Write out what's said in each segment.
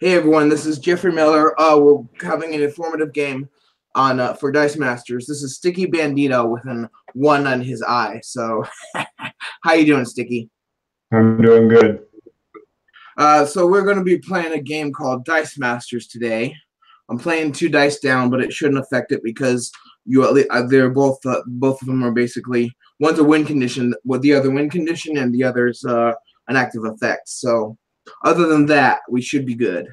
Hey everyone, this is Jeffrey Miller. We're having an informative game on for Dice Masters. This is Sticky Bandito with an 1 on his eye. So, how you doing, Sticky? I'm doing good. So we're going to be playing a game called Dice Masters today. I'm playing 2 dice down, but it shouldn't affect it because they're both of them are basically one's a win condition, with the other win condition, and the other's an active effect. So, other than that, we should be good.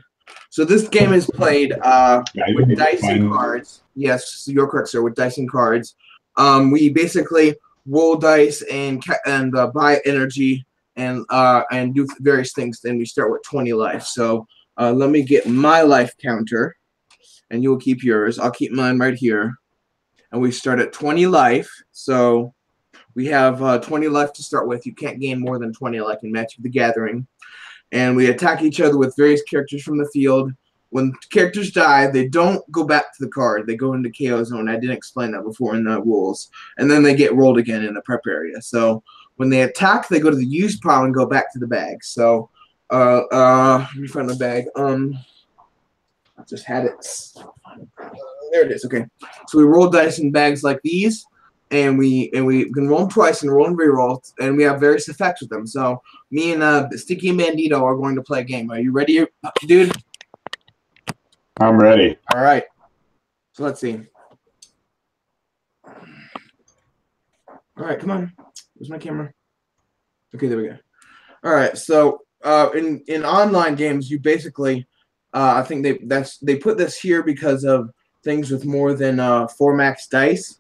So this game is played with dice and cards. Yes, you're correct, sir. With dice and cards, we basically roll dice and buy energy and do various things. Then we start with 20 life. So let me get my life counter, and you'll keep yours. I'll keep mine right here, and we start at 20 life. So we have 20 life to start with. You can't gain more than 20 like in Magic the Gathering. And we attack each other with various characters from the field. When characters die, they don't go back to the card. They go into KO zone. I didn't explain that before in the rules. And then they get rolled again in the prep area. So when they attack, they go to the use pile and go back to the bag. So let me find the bag. I just had it. There it is. Okay. So we roll dice in bags like these. And we can roll them twice and roll and reroll, and we have various effects with them. So me and Sticky and Bandito are going to play a game. Are you ready, dude? I'm ready. All right. So let's see. All right, come on. Where's my camera? Okay, there we go. All right. So in online games, you basically I think they put this here because of things with more than 4 max dice.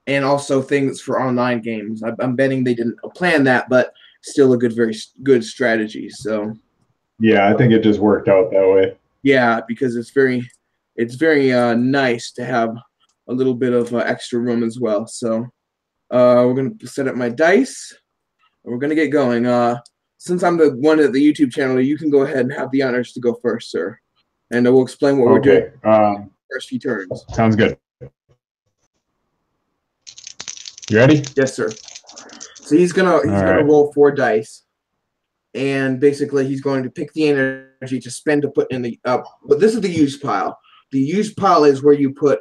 And also things for online games. I'm betting they didn't plan that, but still a very good strategy. So, yeah, I think it just worked out that way. Yeah, because it's very nice to have a little bit of extra room as well. So, we're gonna set up my dice. And we're gonna get going. Since I'm the one at the YouTube channel, you can go ahead and have the honors to go first, sir. And we'll explain what we're doing. First few turns. Sounds good. You ready? Yes, sir. So he's gonna roll 4 dice, and basically he's going to pick the energy to spend to put in the but this is the use pile. The use pile is where you put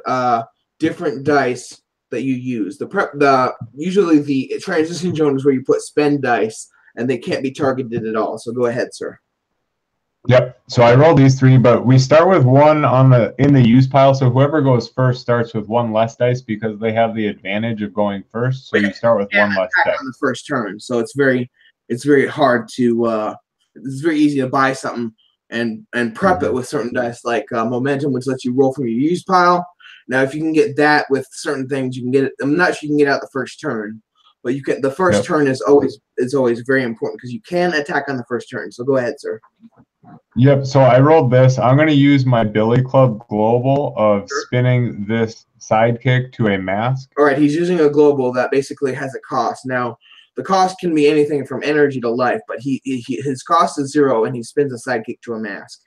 different dice that you use. Usually the transition zone is where you put spend dice, and they can't be targeted at all. So go ahead, sir. Yep. So I rolled these 3, but we start with 1 in the use pile. So whoever goes first starts with 1 less dice because they have the advantage of going first. So you start with 1 less dice on the first turn. So it's very hard to it's very easy to buy something and prep it with certain dice like momentum, which lets you roll from your use pile. Now, if you can get that with certain things, you can get it. I'm not sure you can get out the first turn, but you can. The first turn is always very important because you can attack on the first turn. So go ahead, sir. Yep, so I rolled this. I'm going to use my Billy Club Global of spinning this sidekick to a mask. All right, he's using a global that basically has a cost. Now, the cost can be anything from energy to life, but his cost is 0, and he spins a sidekick to a mask.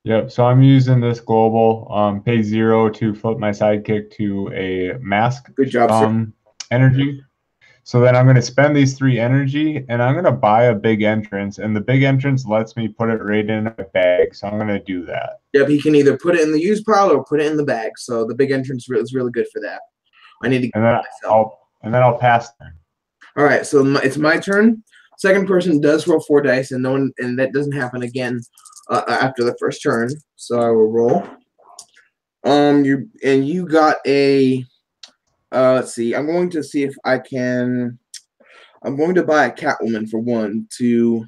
Yep, so I'm using this global, pay 0 to flip my sidekick to a mask. Good job, sir. Energy. So then I'm going to spend these 3 energy, and I'm going to buy a big entrance, and the big entrance lets me put it right in a bag, so I'm going to do that. Yep, he can either put it in the use pile or put it in the bag, so the big entrance is really good for that. I need to get myself. And then I'll pass. All right, so it's my turn. Second person does roll 4 dice, and that doesn't happen again after the first turn. So I will roll. You got a. Let's see. I'm going to see if I can. I'm going to buy a Catwoman for 1, 2,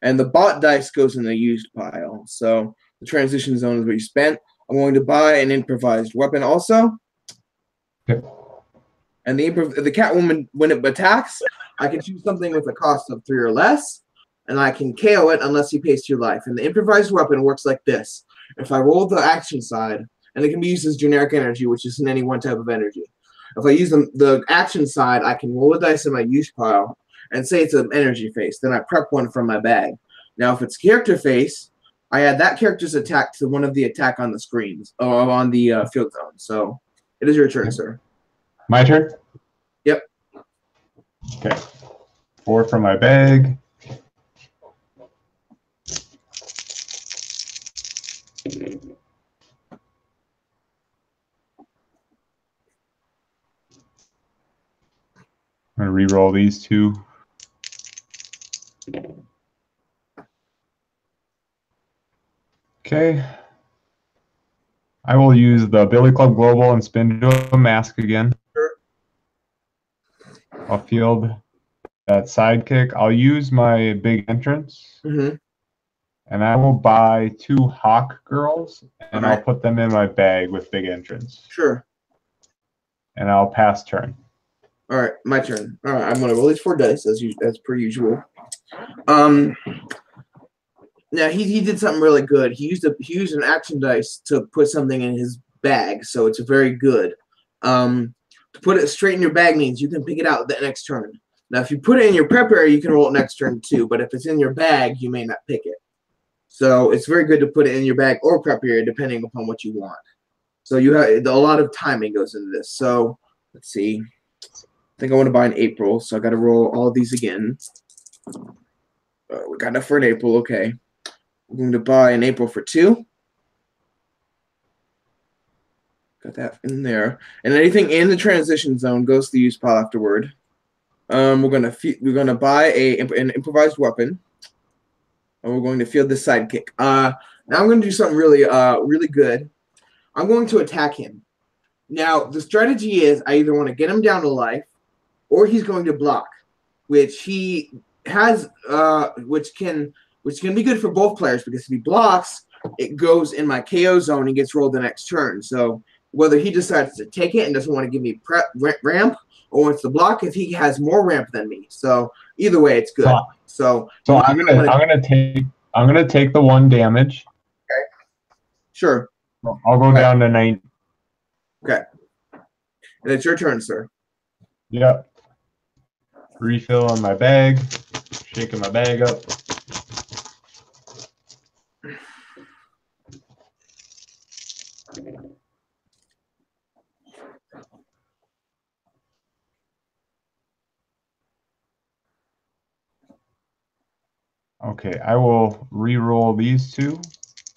and the bought dice goes in the used pile. So the transition zone is what you spent. I'm going to buy an improvised weapon also. Yep. And the Catwoman, when it attacks, I can choose something with a cost of 3 or less, and I can KO it unless he pays 2 life. And the improvised weapon works like this: if I roll the action side, and it can be used as generic energy, which is in any one type of energy. If I use the action side, I can roll a dice in my use pile and say it's an energy face. Then I prep 1 from my bag. Now, if it's character face, I add that character's attack to one of the attack on the screens or on the field zone. So it is your turn, sir. My turn? Yep. Okay. 4 from my bag. gonna re-roll these two. Okay. I will use the Billy Club Global and spin to a mask again. Sure. I'll field that sidekick. I'll use my big entrance. Mm-hmm. And I will buy 2 Hawk Girls, and All right. I'll put them in my bag with big entrance. Sure. And I'll pass turn. All right, my turn. All right, I'm gonna roll these 4 dice as per usual. Now he did something really good. He used an action dice to put something in his bag, so it's very good. To put it straight in your bag means you can pick it out the next turn. Now, if you put it in your prep area, you can roll it next turn too. But if it's in your bag, you may not pick it. So it's very good to put it in your bag or prep area, depending upon what you want. So you have a lot of timing goes into this. So let's see. I think I want to buy in April, so I got to roll all of these again. We got enough for an April. Okay. I'm going to buy an April for 2. Got that in there. And anything in the transition zone goes to the use pile afterward. We're gonna buy an improvised weapon, and we're going to field this sidekick. Now I'm going to do something really good. I'm going to attack him. Now the strategy is I either want to get him down to life, or he's going to block, which he has, which can be good for both players because if he blocks, it goes in my KO zone and gets rolled the next turn. So whether he decides to take it and doesn't want to give me ramp or wants to block, if he has more ramp than me. So either way, it's good. So I'm gonna take the 1 damage. Okay. Sure. I'll go down to 9. Okay. And it's your turn, sir. Yep. Refill on my bag. Shaking my bag up. Okay, I will re-roll these 2.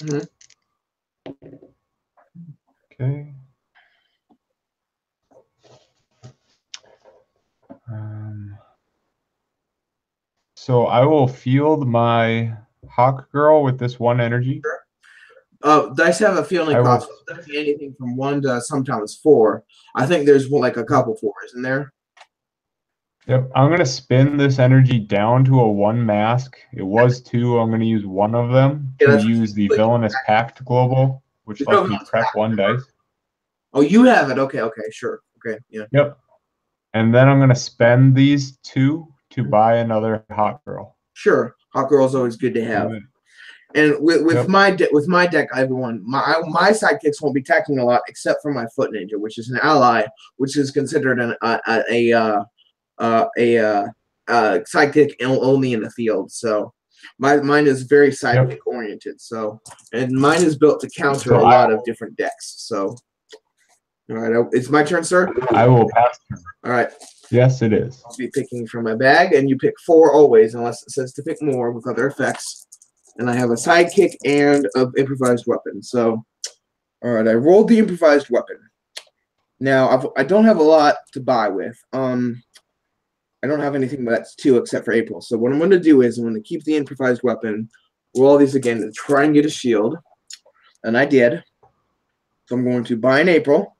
Mm-hmm. Okay. So I will field my Hawk Girl with this 1 energy. Sure. Dice have a fielding cost of anything from 1 to sometimes 4. I think there's like a couple 4s in there. Yep, I'm gonna spin this energy down to a 1 mask. It was 2. I'm gonna use 1 of them to use the Villainous Pact Global, which lets me prep 1 dice. Oh, you have it. Okay, sure. Okay, yeah. Yep. And then I'm gonna spend these 2 to buy another Hawk Girl. Sure, Hawk Girl is always good to have. And with my deck, everyone, my sidekicks won't be attacking a lot except for my Foot Ninja, which is an ally, which is considered a sidekick only in the field. So mine is very sidekick oriented. So and mine is built to counter a lot of different decks. So all right, it's my turn, sir. I will pass. All right. Yes, it is. I'll be picking from my bag, and you pick 4 always, unless it says to pick more with other effects. And I have a sidekick and an improvised weapon. So, all right, I rolled the improvised weapon. Now I don't have a lot to buy with. I don't have anything that's 2 except for April. So what I'm going to do is I'm going to keep the improvised weapon, roll these again, and try and get a shield. And I did. So I'm going to buy an April.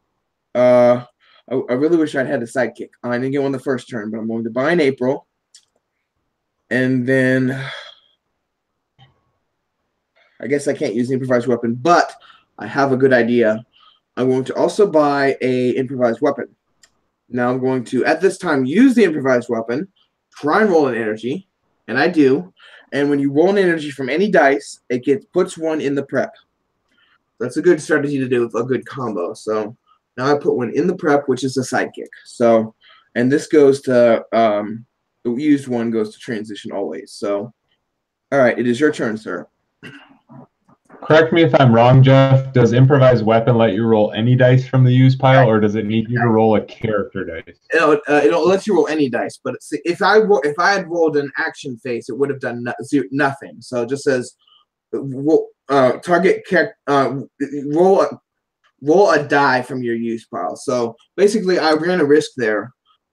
I really wish I'd had a sidekick. I didn't get one the first turn, but I'm going to buy an April. And then I guess I can't use the improvised weapon, but I have a good idea. I'm going to also buy a improvised weapon. Now I'm going to, at this time, use the improvised weapon, try and roll an energy, and I do. And when you roll an energy from any dice, it puts 1 in the prep. That's a good strategy to do with a good combo. So now I put 1 in the prep, which is a sidekick. So, and this goes to, the used 1 goes to transition always. So, all right, it is your turn, sir. Correct me if I'm wrong, Jeff. Does improvised weapon let you roll any dice from the use pile, or does it need you to roll a character dice? It lets you roll any dice, but if I had rolled an action phase, it would have done nothing. So it just says target roll a die from your use pile. So basically, I ran a risk there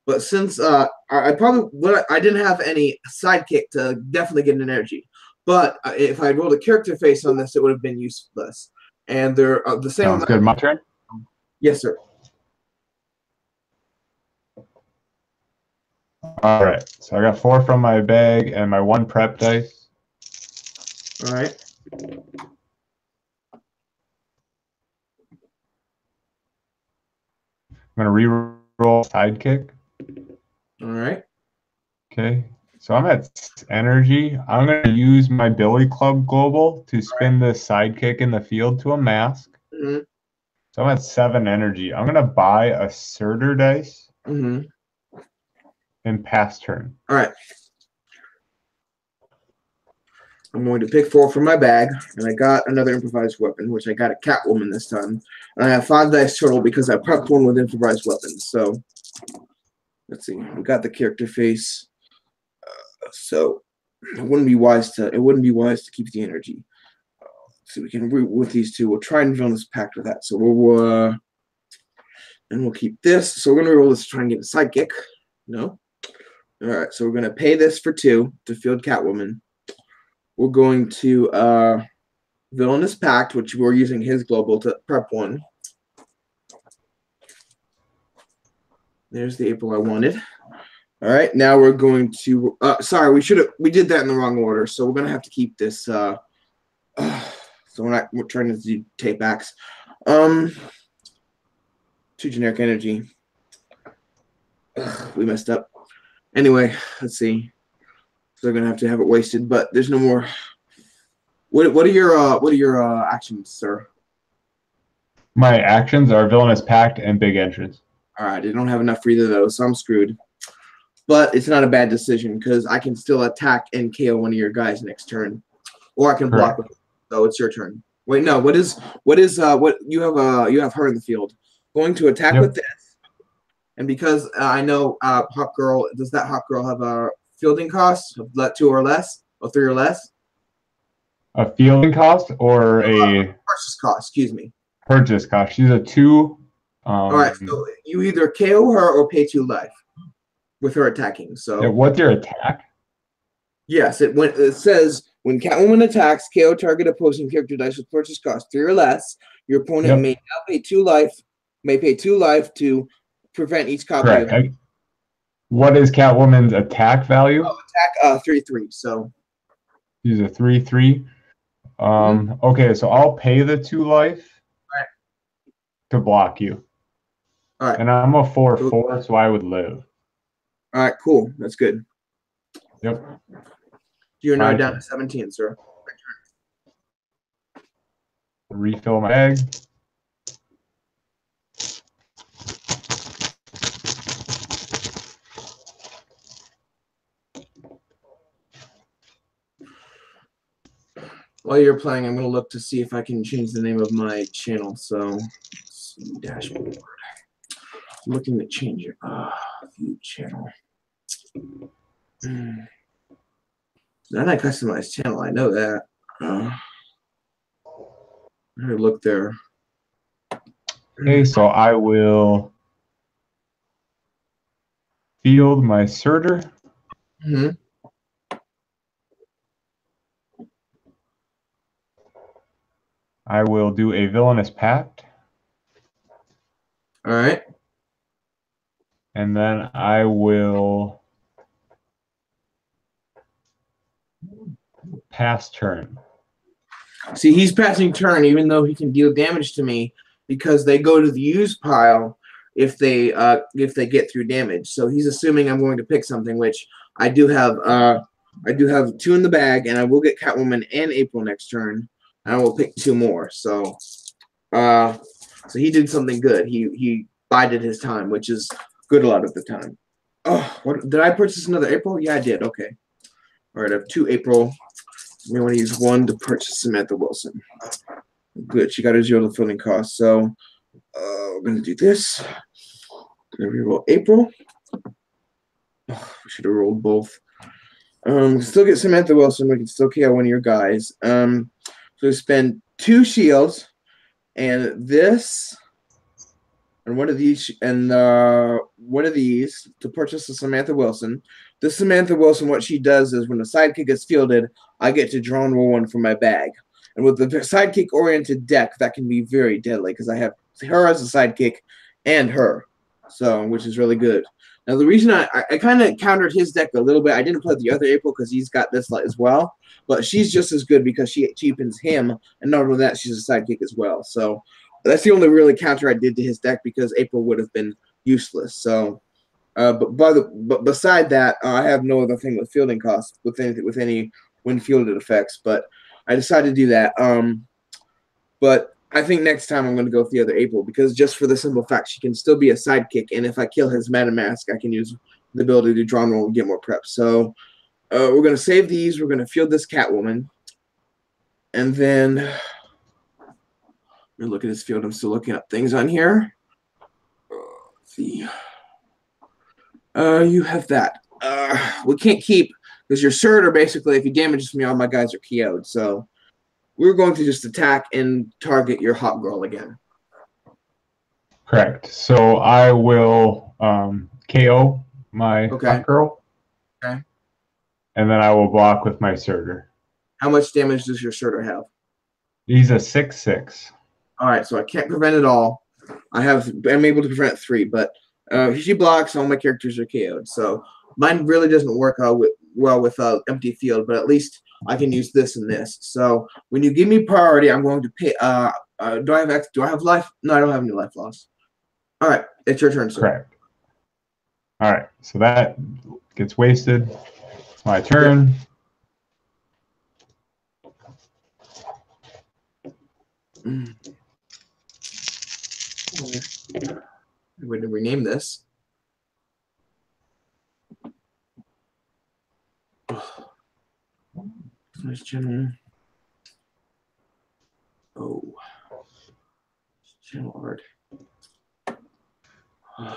But since I probably I didn't have any sidekick to definitely get an energy. But if I rolled a character face on this, it would have been useless. And they're the same Sounds amount. good. My turn. Yes, sir. All right. So I got 4 from my bag and my 1 prep dice. All right. I'm gonna re-roll sidekick. All right. Okay. So I'm at energy. I'm gonna use my Billy Club Global to spin the sidekick in the field to a mask. Mm-hmm. So I'm at 7 energy. I'm gonna buy a Surtur dice Mm-hmm. and pass turn. All right. I'm going to pick 4 from my bag, and I got another improvised weapon, which I got a Catwoman this time. And I have 5 dice total because I prepped one with improvised weapons. So let's see. We got the character face. So it wouldn't be wise to keep the energy. So we can root with these two. We'll try and villainous pact with that. So we'll keep this. So we're gonna roll this to try and get a sidekick. No. All right. So we're gonna pay this for 2 to field Catwoman. We're going to villainous pact, which we're using his global to prep 1. There's the April I wanted. All right, now we're going to. Sorry, we did that in the wrong order, so we're gonna have to keep this. So we're trying to do tape backs. 2 generic energy. We messed up. Anyway, let's see. So they're gonna have to have it wasted, but there's no more. What are your actions, sir? My actions are villainous pact and big entrance. All right, I don't have enough for either of those, so I'm screwed. But it's not a bad decision because I can still attack and KO one of your guys next turn, or I can block. So it's your turn. Wait, no. What you have her in the field. Going to attack with this, and because I know Hawk Girl, does that Hawk Girl have a fielding cost of 2 or less, or 3 or less? A fielding cost or a purchase cost? Excuse me. Purchase cost. She's a 2. All right. So you either KO her or pay 2 life with her attacking. So what's your attack? Yes, it says when Catwoman attacks, KO target opposing character dice with purchase cost 3 or less. Your opponent may now pay 2 life. May pay 2 life to prevent each copy. Correct. What is Catwoman's attack value? Oh, attack 3/3. So she's a 3/3. Okay, so I'll pay the 2 life to block you. All right. And I'm a 4/4, so I would live. All right, cool. That's good. Yep. You're now down to 17, sir. Refill my bag. While you're playing, I'm going to look to see if I can change the name of my channel. So, dashboard. I'm looking to change it. View channel. Not a customized channel. I know that. I gotta look there. Okay, so I will field my Surtur. Mm-hmm. I will do a villainous pact. All right. And then I will pass turn. See, he's passing turn even though he can deal damage to me because they go to the use pile if they get through damage. So he's assuming I'm going to pick something, which I do have 2 in the bag, and I will get Catwoman and April next turn. And I will pick 2 more. So he did something good. He bided his time, which is good a lot of the time. Oh, what did I purchase another April? Yeah, I did. Okay. All right, I have 2 April. We want to use 1 to purchase Samantha Wilson. Good. She got a 0 to fielding cost. So we're going to do this. Going to reroll April. Oh, we should have rolled both. We can still get Samantha Wilson. We can still KO one of your guys. So we spend 2 shields. And this and one of these to purchase a Samantha Wilson. This Samantha Wilson, what she does is when a sidekick is fielded, I get to draw and roll one from my bag. And with the sidekick-oriented deck, that can be very deadly because I have her as a sidekick and her, so which is really good. Now the reason I kind of countered his deck a little bit, I didn't play the other April because he's got this as well, but she's just as good because she cheapens him, and not only that, she's a sidekick as well. So that's the only really counter I did to his deck because April would have been useless. So, but beside that, I have no other thing with fielding costs with any when fielded effects. But I decided to do that. But I think next time I'm going to go with the other April because just for the simple fact she can still be a sidekick, and if I kill his Madam Mask, I can use the ability to draw and roll and get more prep. So we're going to save these. We're going to field this Catwoman, and then. Look at his field. I'm still looking up things on here. Let's see. You have that. We can't keep because your Surtur basically, if he damages me, all my guys are KO'd. So we're going to just attack and target your Hot Girl again. Correct. So I will KO my Hot Girl. Okay. And then I will block with my Surtur. How much damage does your Surtur have? He's a 6/6. All right, so I can't prevent it all. I'm able to prevent 3, but she blocks. All my characters are KO'd. So mine really doesn't work well with empty field, but at least I can use this and this. So when you give me priority, I'm going to pay. Do I have life? No, I don't have any life loss. All right, it's your turn, sir. Correct. All right, so that gets wasted. It's my turn. I'm going to rename this. Nice channel. Oh, channel art. And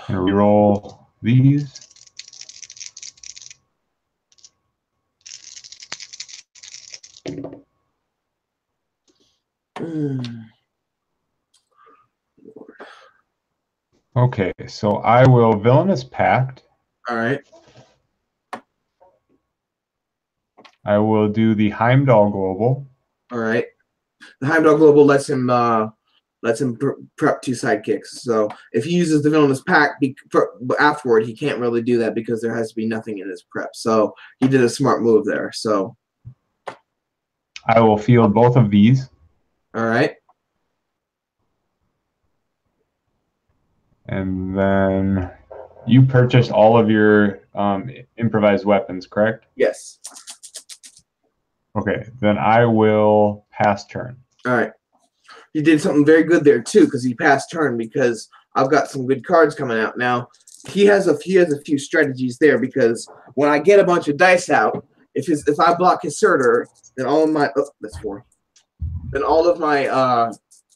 reroll these. Okay, so I will Villainous Pact. All right. I will do the Heimdall Global. All right. The Heimdall Global lets him prep 2 sidekicks. So if he uses the Villainous Pact afterward, he can't really do that because there has to be nothing in his prep. So he did a smart move there. So I will field both of these. All right. And then you purchased all of your improvised weapons, correct? Yes. Okay, then I will pass turn. All right. He did something very good there too, because he passed turn because I've got some good cards coming out now. He has a few strategies there because when I get a bunch of dice out, if I block his Surtur, then all of my that's 4. Then all of my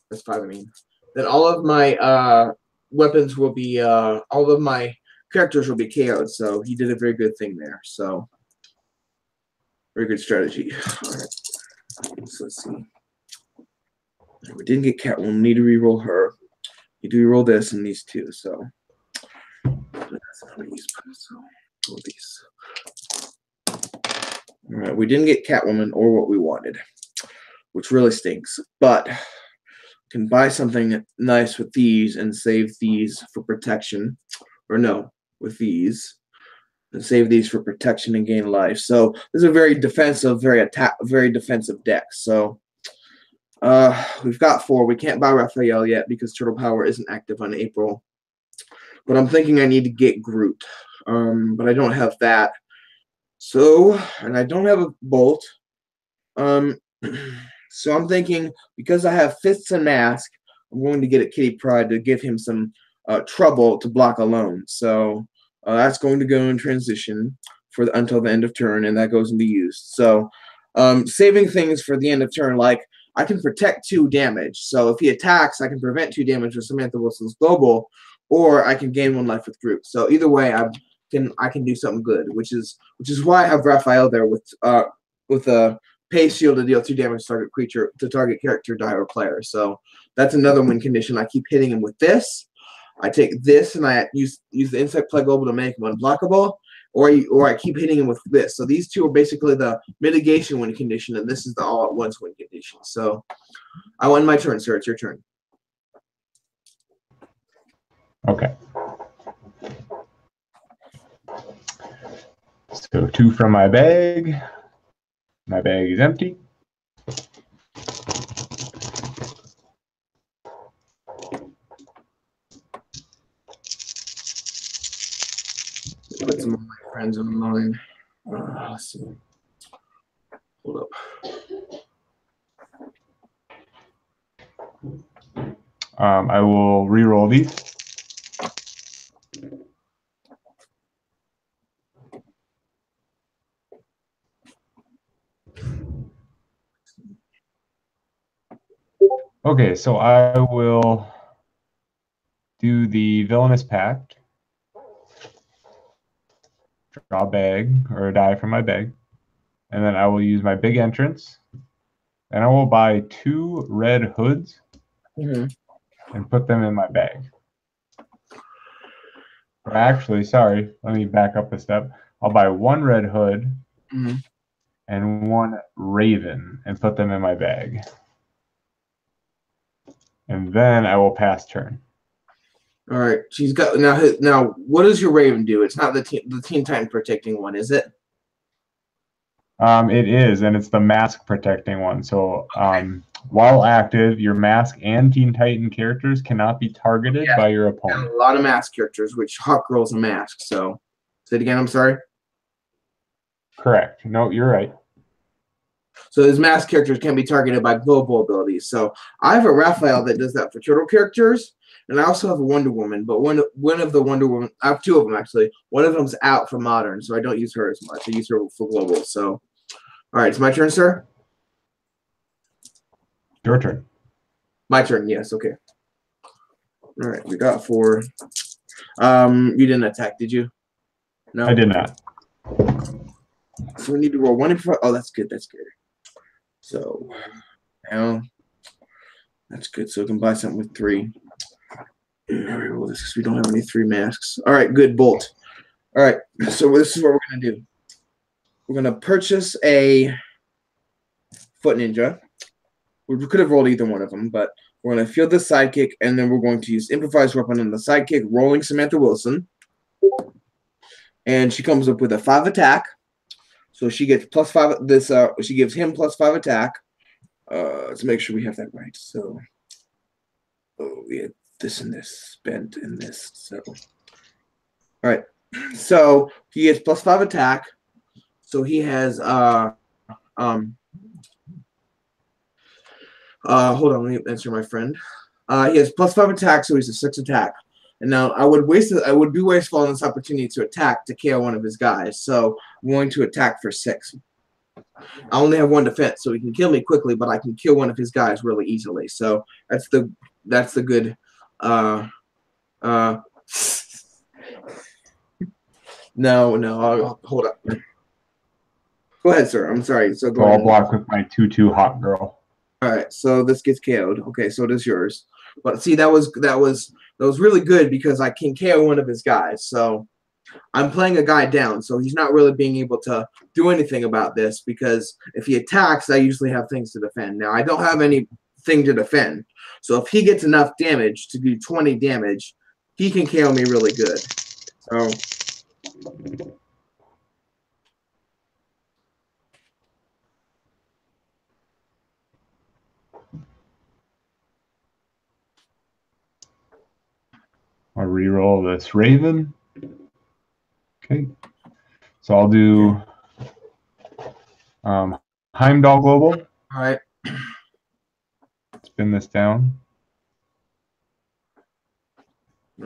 that's 5. I mean, then all of my weapons will be all of my characters will be KO'd. So he did a very good thing there. So very good strategy. All right. So let's see. We didn't get Catwoman. We need to reroll her. You do reroll this and these 2. So all these. All right. We didn't get Catwoman or what we wanted, which really stinks. But can buy something nice with these and save these for protection, or no, with these and save these for protection and gain life. So this is a very defensive, very defensive deck. So we've got 4. We can't buy Raphael yet because Turtle Power isn't active on April. But I'm thinking I need to get Groot, but I don't have that. So, and I don't have a Bolt. So I'm thinking because I have Fists and Mask, I'm going to get a Kitty Pryde to give him some trouble to block alone. So that's going to go in transition until the end of turn, and that goes into use. So saving things for the end of turn, like I can protect 2 damage. So if he attacks, I can prevent 2 damage with Samantha Wilson's Global, or I can gain 1 life with Groot. So either way, I can do something good, which is why I have Raphael there with a pay shield to deal 2 damage to target character, die, or player. So that's another win condition. I keep hitting him with this. I take this and I use the insect plague global to make him unblockable, or I keep hitting him with this. So these two are basically the mitigation win condition, and this is the all at once win condition. So I won my turn, sir. It's your turn. Okay. So 2 from my bag. My bag is empty. Put some of my friends on mine. Let's see. Hold up. I will re-roll these. Okay, so I will do the Villainous Pact. Draw a bag or a die from my bag. And then I will use my big entrance. And I will buy 2 red hoods and put them in my bag. Or actually, sorry, let me back up a step. I'll buy 1 red hood and 1 raven and put them in my bag. And then I will pass turn. All right, she's got now. What does your Raven do? It's not the Teen Titan protecting one, is it? It is, and it's the mask protecting one. So while active, your mask and Teen Titan characters cannot be targeted by your opponent. A lot of mask characters, which Hawk Girl's a mask. So say it again. I'm sorry. Correct. No, you're right. So his mask characters can be targeted by global abilities. So I have a Raphael that does that for turtle characters, and I also have a Wonder Woman. But one of the Wonder Woman, I have 2 of them actually. One of them's out for modern, so I don't use her as much. I use her for global. So, all right, it's my turn, sir. Your turn. My turn. Yes. Okay. All right, we got 4. You didn't attack, did you? No, I did not. So we need to roll 1 in front. Oh, that's good. That's good. So now that's good. So we can buy something with 3. Reroll this because we don't have any 3 masks. All right, good. Bolt. All right. So this is what we're gonna do. We're gonna purchase a Foot Ninja. We could have rolled either one of them, but we're going to field the sidekick, and then we're going to use improvised weapon on the sidekick, rolling Samantha Wilson. And she comes up with a 5 attack. So she gets +5. This she gives him +5 attack. Let's make sure we have that right. So we had this and this spent and this. So all right. So he gets +5 attack. So he has hold on, let me answer my friend. He has +5 attack, so he's a 6 attack. And now I would be wasteful on this opportunity to attack to KO one of his guys. So I'm going to attack for 6. I only have 1 defense, so he can kill me quickly, but I can kill one of his guys really easily. So that's the good. No, hold up. Go ahead, sir. I'm sorry. So go ahead. I'll block with my 2/2 Hawk Girl. All right, so this gets KO'd. Okay, so does yours. But see, that was really good because I can KO one of his guys. So I'm playing a guy down, so he's not really being able to do anything about this because if he attacks, I usually have things to defend. Now I don't have anything to defend, so if he gets enough damage to do 20 damage, he can KO me really good. So. I'll re-roll this Raven. Okay. So I'll do Heimdall Global. All right. Spin this down.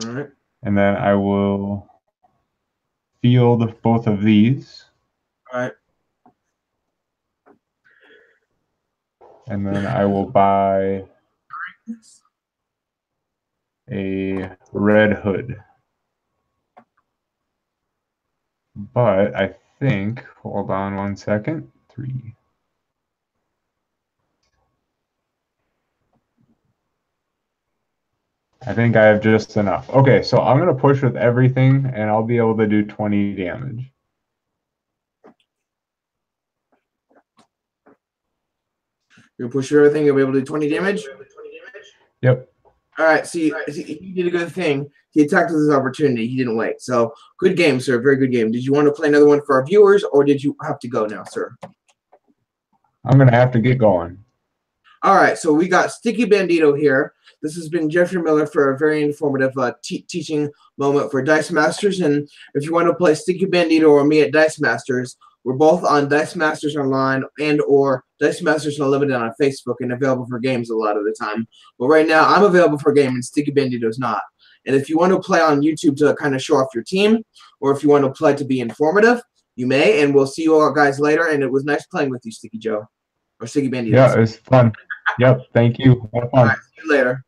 All right. And then I will field both of these. All right. And then I will buy a red hood. But I think, hold on 1 second, 3. I think I have just enough. Okay, so I'm going to push with everything, and I'll be able to do 20 damage. You're gonna push everything, you'll be able to do 20 damage? Yep. All right, see, he did a good thing. He attacked with his opportunity. He didn't wait. So, good game, sir. Very good game. Did you want to play another one for our viewers, or did you have to go now, sir? I'm going to have to get going. All right, so we got Sticky Bandito here. This has been Jeffrey Miller for a very informative teaching moment for Dice Masters. And if you want to play Sticky Bandito or me at Dice Masters, we're both on Dice Masters Online and or Dice Masters Unlimited on Facebook and available for games a lot of the time. But right now, I'm available for a game and Sticky Bandito is not. And if you want to play on YouTube to kind of show off your team, or if you want to play to be informative, you may. And we'll see you all guys later. And it was nice playing with you, Sticky Joe. Or Sticky Bandito. Yeah, it was fun. Yep, thank you. Have fun. All right, see you later.